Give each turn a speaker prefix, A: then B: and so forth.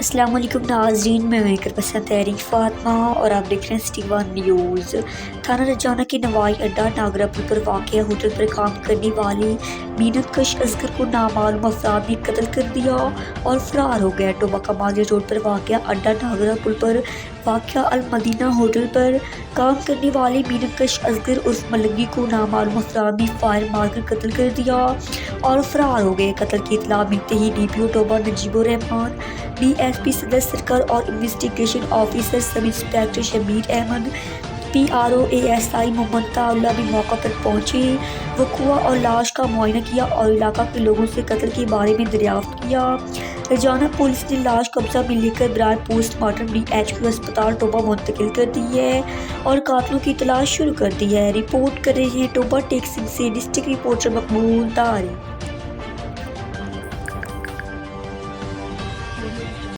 A: السلام علیکم ناظرین، میں میکر پسند تحریک فاطمہ اور آپ دیکھ رہے ہیں سٹی ون نیوز۔ تھانہ رجانہ کے نوائی اڈہ ناگرہ پل پر واقع ہوٹل پر کام کرنے والے مینت کش اصغر کو نامعلوم افراد نے قتل کر دیا اور فرار ہو گیا۔ ٹوبہ کمالیہ روڈ پر واقع اڈہ ناگرہ پل پر واقع المدینہ ہوٹل پر کام کرنے والے مینت کش اصغر عرف ملنگی کو نامعلوم افراد نے فائر مار کر قتل کر دیا اور فرار ہو گئے۔ قتل کی اطلاع ملتے ہی D P O Toba Najib ur-Rahman, D S P Saddar سرکار اور investigation officer sub inspector Shabbir Ahmad, P R O A S I Mumtaz Ullah بھی موقع پر پہنچے، وقوع اور لاش کا معائنہ کیا اور علاقہ کے لوگوں سے قتل کے بارے میں دریافت کیا۔ رجانہ پولیس نے لاش قبضہ میں لے کر برائے post mortem D H Q ہسپتال ٹوبہ منتقل کر دی ہے اور قاتلوں کی تلاش شروع کر دی ہے۔ رپورٹ کر رہے ہیں ٹوبہ ٹیک سنگھ سے ڈسٹرکٹ رپورٹر مقبول طارق۔